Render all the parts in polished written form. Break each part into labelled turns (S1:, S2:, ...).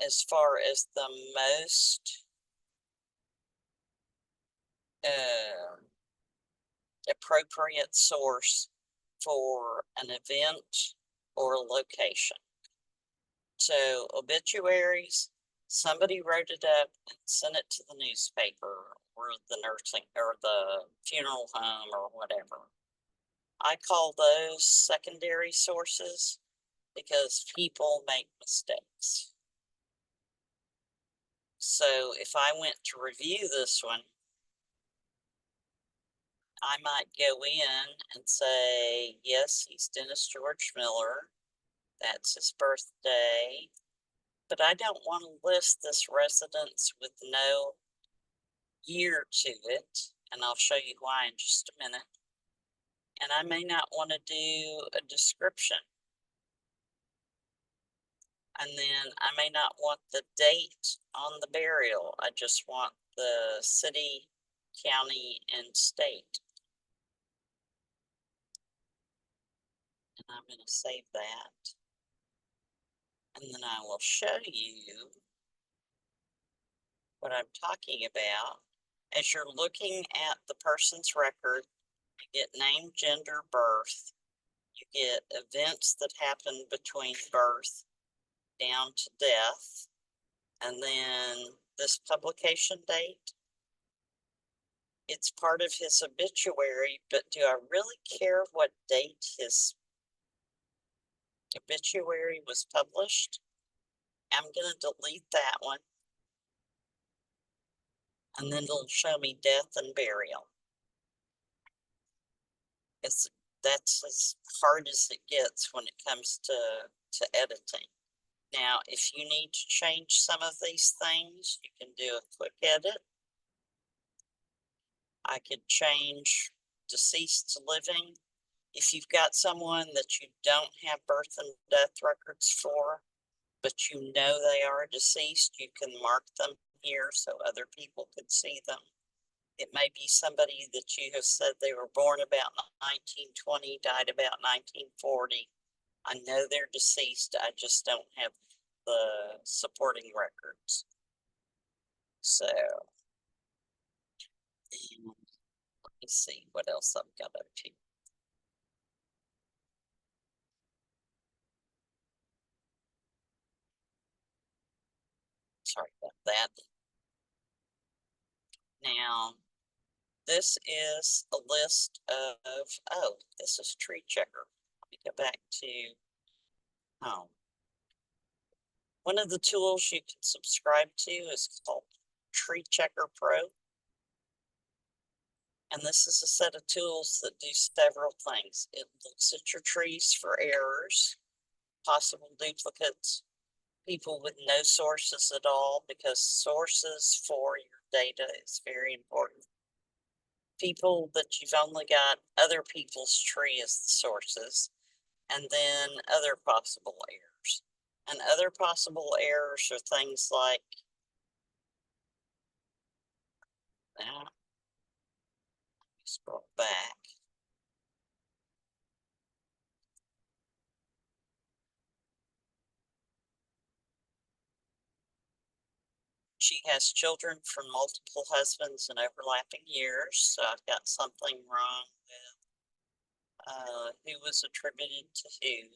S1: as far as the most appropriate source for an event or location. So obituaries, somebody wrote it up and sent it to the newspaper or the nursing or the funeral home or whatever. I call those secondary sources because people make mistakes. So if I went to review this one, I might go in and say, yes, he's Dennis George Miller. That's his birthday. But I don't want to list this residence with no year to it. And I'll show you why in just a minute. And I may not want to do a description. And then I may not want the date on the burial. I just want the city, county, and state. And I'm going to save that. And then I will show you what I'm talking about. As you're looking at the person's record, you get name, gender, birth. You get events that happen between birth down to death. And then this publication date. It's part of his obituary, but do I really care what date his obituary was published? I'm going to delete that one. And then it'll show me death and burial. That's as hard as it gets when it comes to editing. Now, if you need to change some of these things, you can do a quick edit. I could change deceased to living. If you've got someone that you don't have birth and death records for, but you know they are deceased, you can mark them here so other people could see them. It may be somebody that you have said they were born about 1920, died about 1940. I know they're deceased, I just don't have the supporting records. So, let me see what else I've got up here. Sorry about that. Now, this is a list of, oh, this is Tree Checker. Let me go back to home. One of the tools you can subscribe to is called Tree Checker Pro. And this is a set of tools that do several things. It looks at your trees for errors, possible duplicates, people with no sources at all, because sources for your data is very important. People that you've only got other people's tree as the sources, and then other possible errors. And other possible errors are things like that. Scroll back. She has children from multiple husbands and overlapping years, so I've got something wrong with who was attributed to who.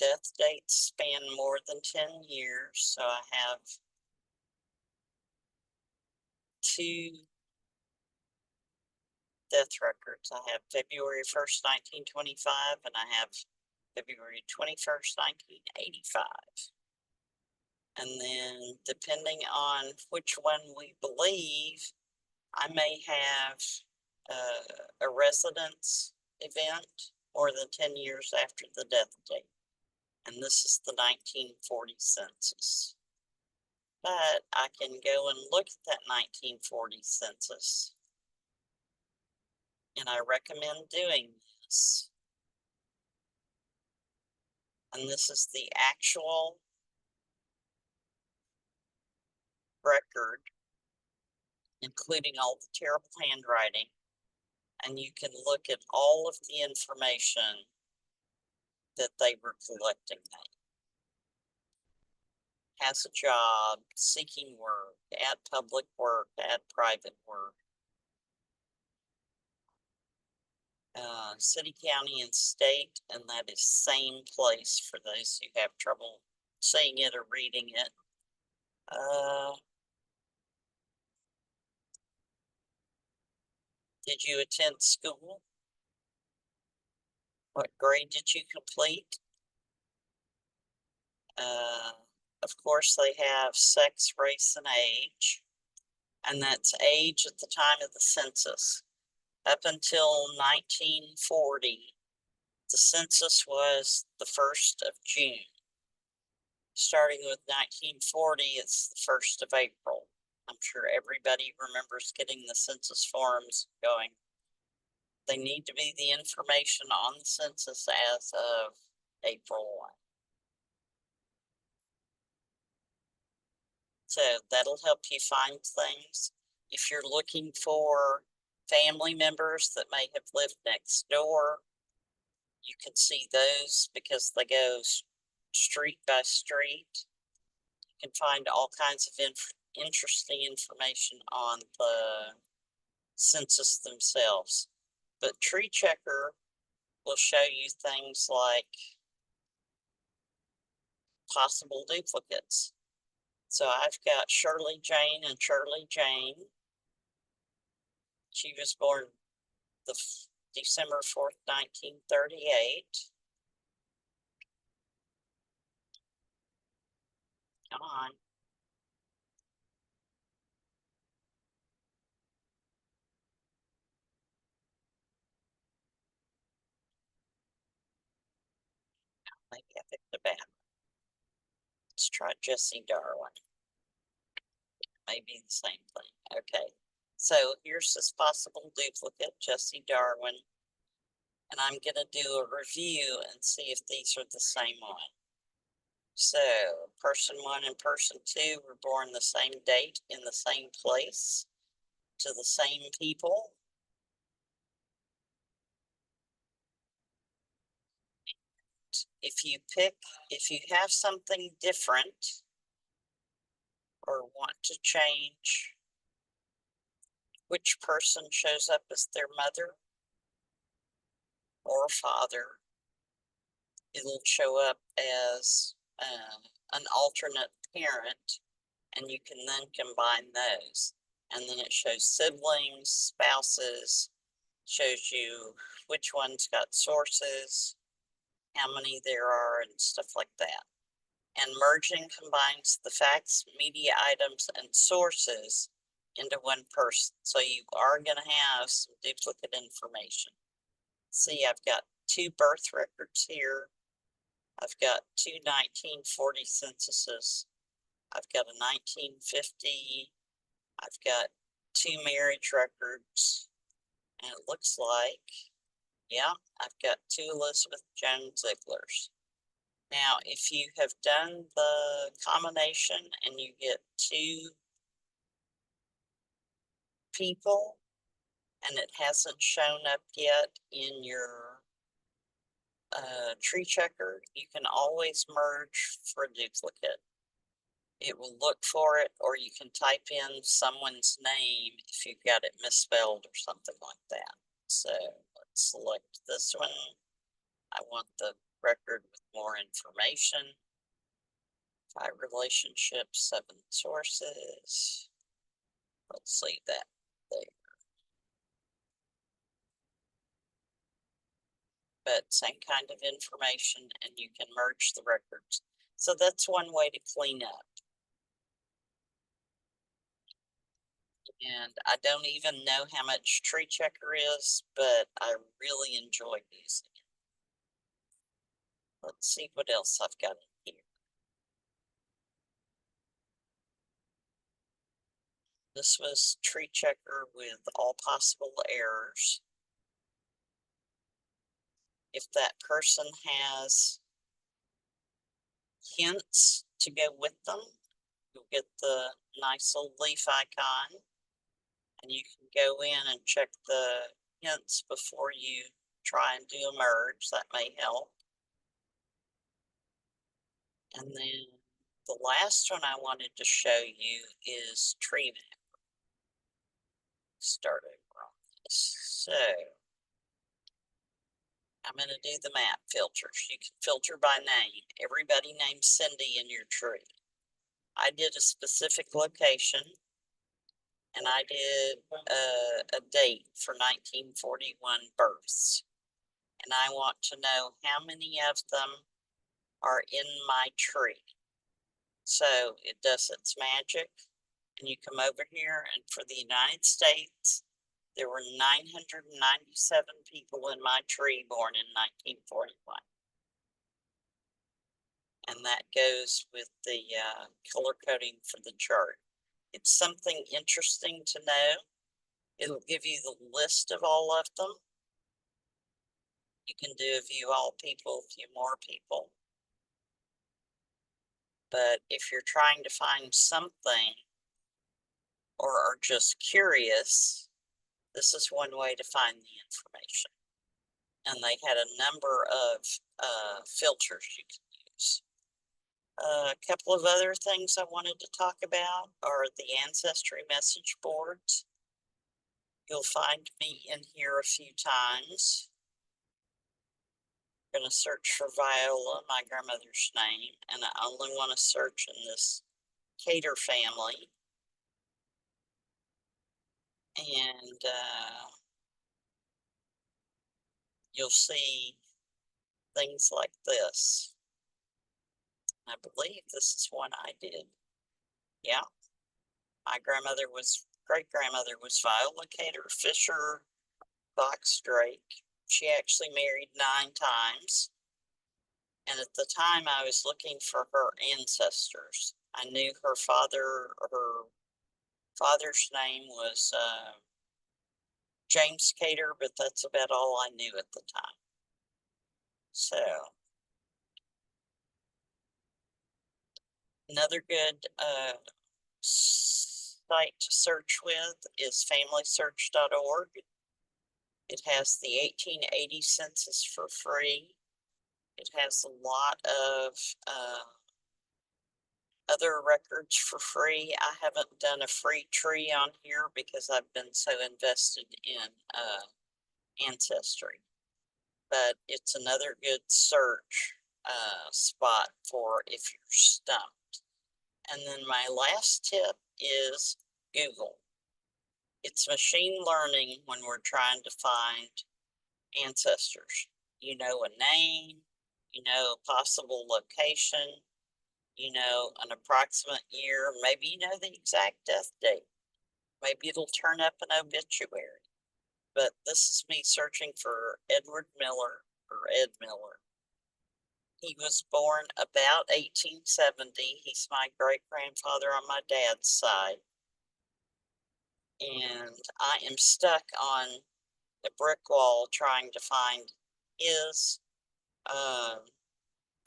S1: Death dates span more than 10 years, so I have two death records. I have February 1st, 1925, and I have February 21st, 1985. And then depending on which one we believe, I may have a residence event more than 10 years after the death date. And this is the 1940 census. But I can go and look at that 1940 census. And I recommend doing this. And this is the actual record, including all the terrible handwriting. And you can look at all of the information that they were collecting. has a job, seeking work, add public work, add private work. City, county, and state, and that is same place for those who have trouble seeing it or reading it. Did you attend school? What grade did you complete? Of course, they have sex, race, and age, and that's age at the time of the census. Up until 1940, the census was the 1st of June. Starting with 1940, it's the 1st of April. I'm sure everybody remembers getting the census forms going. They need to be the information on the census as of April 1. So that'll help you find things. If you're looking for family members that may have lived next door, you can see those because they go street by street. You can find all kinds of interesting information on the census themselves. But Tree Checker will show you things like possible duplicates. So I've got Shirley Jane and Shirley Jane. She was born the December 4th, 1938. Come on. Maybe I picked a bad one. Let's try Jesse Darwin. Maybe the same thing. Okay. So here's this possible duplicate, Jesse Darwin. And I'm going to do a review and see if these are the same one. So person 1 and person 2 were born the same date in the same place to the same people. If you have something different or want to change which person shows up as their mother or father, it'll show up as an alternate parent, and you can then combine those. And then it shows siblings, spouses, shows you which one's got sources, how many there are, and stuff like that. And merging combines the facts, media items, and sources into one person. So you are going to have some duplicate information. See, I've got 2 birth records here. I've got 2 1940 censuses. I've got a 1950. I've got 2 marriage records. And it looks like, yeah, I've got 2 Elizabeth Jones Zigglers. Now, if you have done the combination and you get 2 people and it hasn't shown up yet in your tree checker, you can always merge for a duplicate. It will look for it, or you can type in someone's name if you've got it misspelled or something like that. So let's select this one. I want the record with more information. 5 relationships, 7 sources. Let's leave that there. But same kind of information, and you can merge the records. So that's one way to clean up. And I don't even know how much Tree Checker is, but I really enjoy using it. Let's see what else I've got in here. This was Tree Checker with all possible errors. If that person has hints to go with them, you'll get the nice little leaf icon, and you can go in and check the hints before you try and do a merge. That may help. And then The last one I wanted to show you is tree map. Start over on this. So I'm going to do the map filters. You can filter by name. Everybody named Cindy in your tree. I did a specific location, and I did a date for 1941 births. And I want to know how many of them are in my tree. So it does its magic, and you come over here, and for the United States, there were 997 people in my tree born in 1941. And that goes with the color coding for the chart. It's something interesting to know. It'll give you the list of all of them. You can do a view all people, view more people. But if you're trying to find something or are just curious, this is one way to find the information. And they had a number of filters you can use. A couple of other things I wanted to talk about are the Ancestry message boards. You'll find me in here a few times. I'm going to search for Viola, my grandmother's name, and I only want to search in this Cater family. And you'll see things like this. I believe this is one I did. Yeah. My great-grandmother was Viola Cater Fisher Box Drake. She actually married 9 times. And at the time I was looking for her ancestors. I knew her father's name was James Cater, but that's about all I knew at the time. So another good site to search with is familysearch.org. It has the 1880 census for free. It has a lot of other records for free. I haven't done a free tree on here because I've been so invested in Ancestry. But it's another good search spot for if you're stumped. And then my last tip is Google. It's machine learning when we're trying to find ancestors. You know a name, you know a possible location, you know an approximate year, maybe you know the exact death date. Maybe it'll turn up an obituary. But this is me searching for Edward Miller, or Ed Miller. He was born about 1870. He's my great-grandfather on my dad's side. And I am stuck on a brick wall trying to find his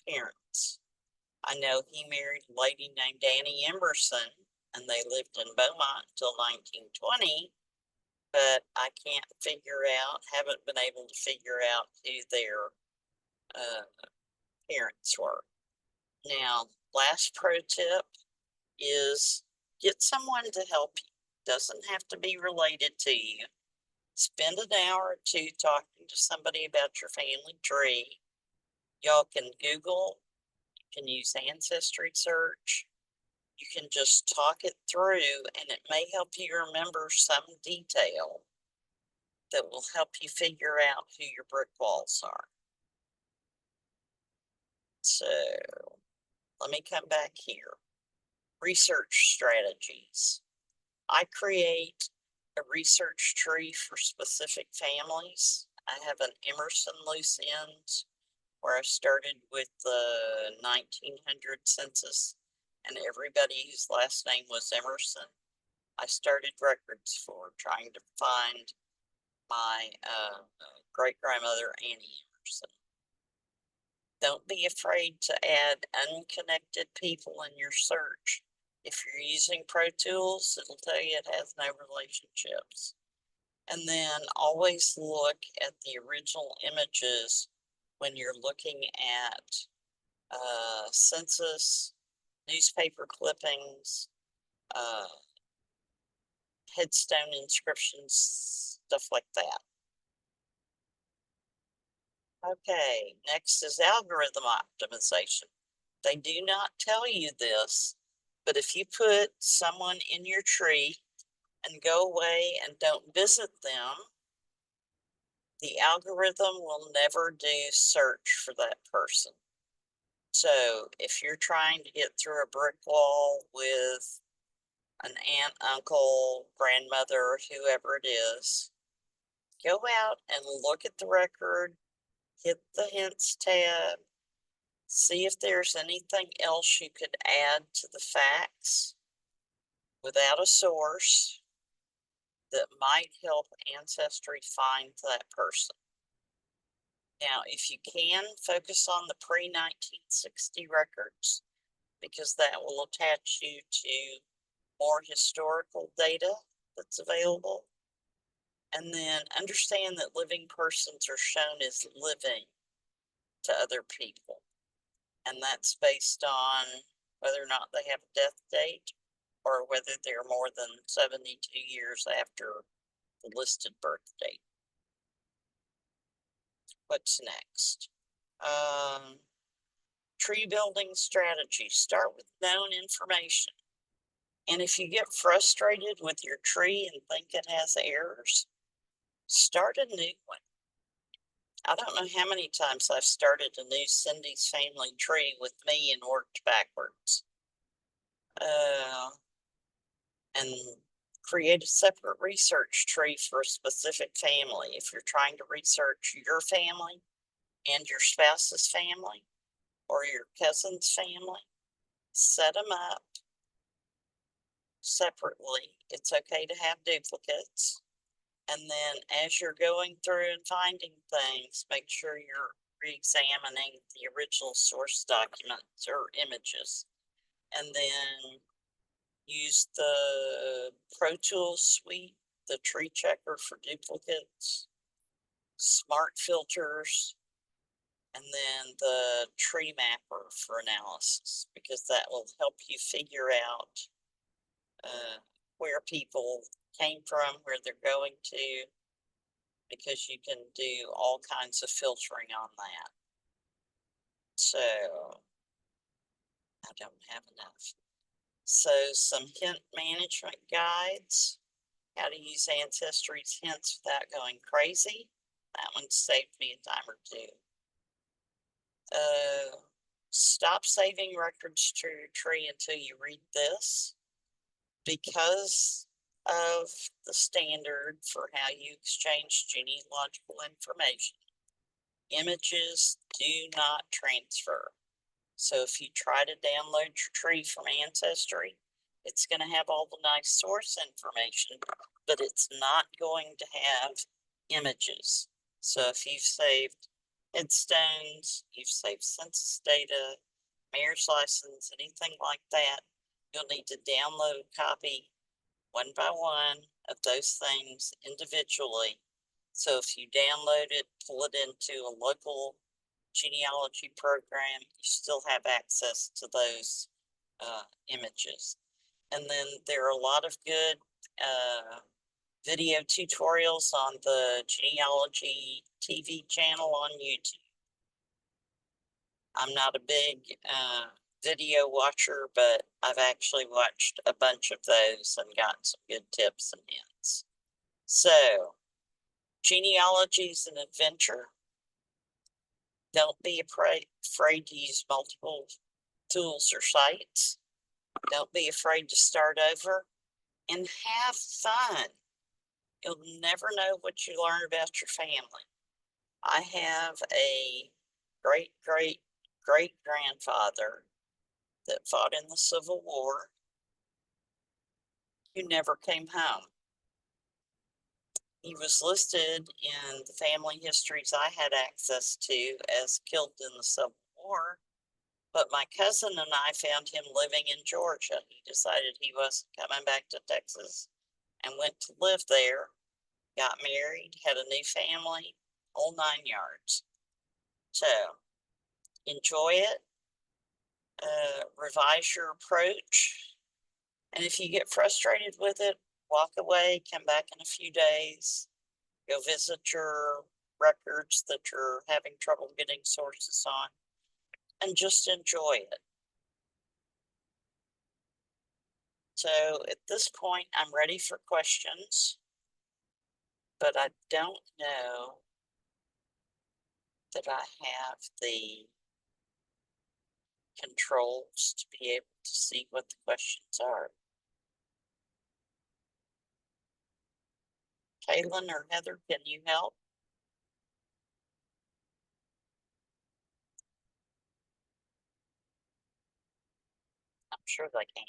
S1: parents. I know he married a lady named Annie Emerson, and they lived in Beaumont until 1920, but I can't haven't been able to figure out who their parents were. Now, last pro tip is get someone to help you. Doesn't have to be related to you. Spend an hour or two talking to somebody about your family tree. Y'all can Google, you can use Ancestry search. You can just talk it through, and it may help you remember some detail that will help you figure out who your brick walls are. So let me come back here. Research strategies. I create a research tree for specific families. I have an Emerson loose ends where I started with the 1900 census and everybody whose last name was Emerson. I started records for trying to find my great-grandmother Annie Emerson. Don't be afraid to add unconnected people in your search. If you're using Pro Tools, it'll tell you it has no relationships. And then always look at the original images when you're looking at census newspaper clippings, headstone inscriptions, stuff like that. Okay, next is algorithm optimization. They do not tell you this, but if you put someone in your tree and go away and don't visit them, the algorithm will never do search for that person. So if you're trying to get through a brick wall with an aunt, uncle, grandmother, whoever it is, go out and look at the record, hit the hints tab, see if there's anything else you could add to the facts without a source that might help Ancestry find that person. Now, if you can, focus on the pre-1960 records, because that will attach you to more historical data that's available. And then understand that living persons are shown as living to other people. And that's based on whether or not they have a death date or whether they're more than 72 years after the listed birth date. What's next? Tree building strategy. Start with known information. And if you get frustrated with your tree and think it has errors, start a new one. I don't know how many times I've started a new Cindy's family tree with me and worked backwards. And create a separate research tree for a specific family. If you're trying to research your family and your spouse's family or your cousin's family, set them up separately. It's okay to have duplicates. And then as you're going through and finding things, make sure you're re-examining the original source documents or images. And then use the Pro Tools suite, the tree checker for duplicates, smart filters, and then the tree mapper for analysis, because that will help you figure out where people came from, where they're going to, because you can do all kinds of filtering on that. So I don't have enough. So some hint management guides, how to use Ancestry's hints without going crazy. That one saved me a time or two. Stop saving records to your tree until you read this. Because of the standard for how you exchange genealogical information, images do not transfer. So if you try to download your tree from Ancestry, it's going to have all the nice source information, but it's not going to have images. So if you've saved headstones, you've saved census data, mayor's license, anything like that, you'll need to download a copy one by one of those things individually. So if you download it, pull it into a local genealogy program, you still have access to those images. And then there are a lot of good video tutorials on the Genealogy TV channel on YouTube. I'm not a big video watcher, but I've actually watched a bunch of those and gotten some good tips and hints. So, genealogy is an adventure. Don't be afraid to use multiple tools or sites. Don't be afraid to start over and have fun. You'll never know what you learn about your family. I have a great-great-great-grandfather that fought in the Civil War who never came home. He was listed in the family histories I had access to as killed in the Civil War, but my cousin and I found him living in Georgia. He decided he wasn't coming back to Texas and went to live there, got married, had a new family, whole 9 yards. So enjoy it. revise your approach. And if you get frustrated with it, walk away, come back in a few days, go visit your records that you're having trouble getting sources on, and just enjoy it. So at this point, I'm ready for questions, but I don't know that I have the controls to be able to see what the questions are. Kaylin or Heather, can you help? I'm sure they can.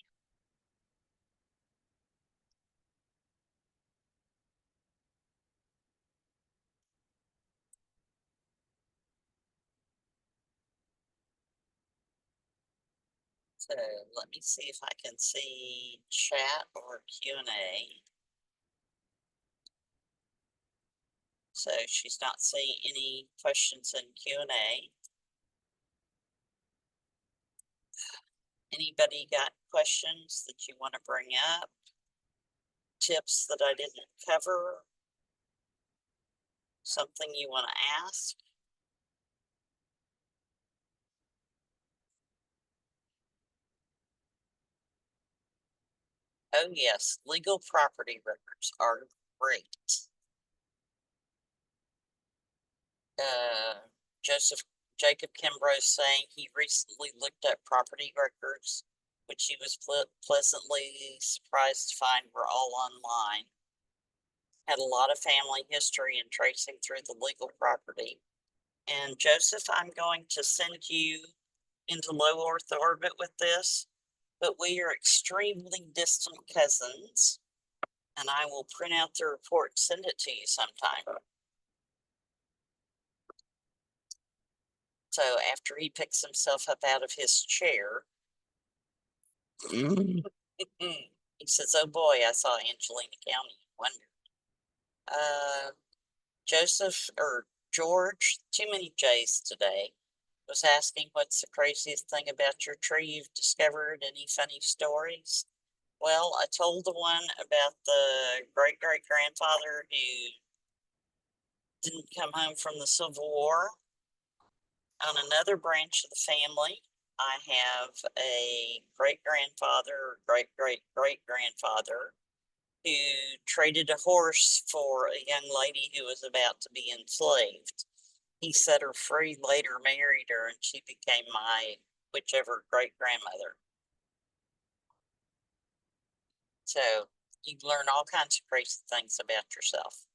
S1: So let me see if I can see chat or Q&A. So she's not seeing any questions in Q&A. Anybody got questions that you want to bring up? Tips that I didn't cover? Something you want to ask? Oh yes, legal property records are great. Jacob Kimbrough saying he recently looked at property records, which he was pleasantly surprised to find were all online. Had a lot of family history in tracing through the legal property. And Joseph, I'm going to send you into low Earth orbit with this, but we are extremely distant cousins, and I will print out the report and send it to you sometime. So after he picks himself up out of his chair, he says, "Oh boy, I saw Angelina County." Wondered. Joseph or George, too many J's today, was asking what's the craziest thing about your tree you've discovered? Any funny stories? Well, I told the one about the great-great-grandfather who didn't come home from the Civil War. On another branch of the family, I have a great-grandfather, great-great-great-grandfather who traded a horse for a young lady who was about to be enslaved. He set her free, later married her, and she became my whichever great-grandmother. So you learn all kinds of crazy things about yourself.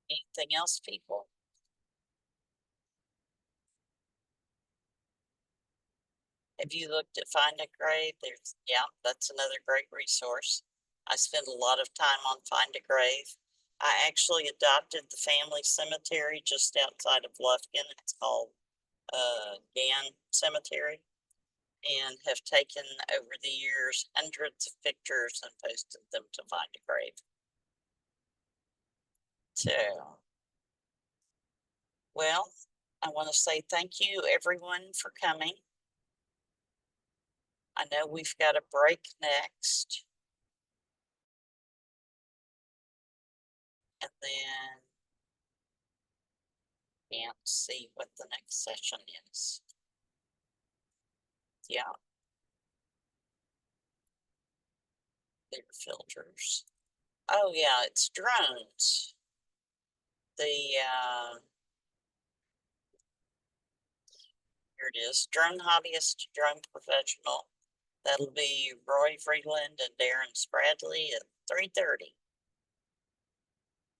S1: Anything else, people? Have you looked at Find a Grave? Yeah, that's another great resource. I spend a lot of time on Find a Grave. I actually adopted the family cemetery just outside of Lufkin. It's called Gann Cemetery, and have taken over the years hundreds of pictures and posted them to Find a Grave. So, well, I want to say thank you everyone for coming. I know we've got a break next. And then can't see what the next session is. Yeah. Clear filters. Oh yeah, it's drones. The here it is, drone hobbyist, drone professional. That'll be Roy Freeland and Darren Spradley at 3:30.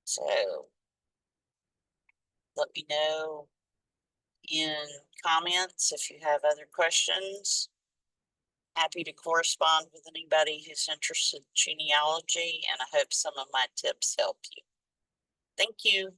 S1: So let me know in comments if you have other questions. Happy to correspond with anybody who's interested in genealogy, and I hope some of my tips help you. Thank you.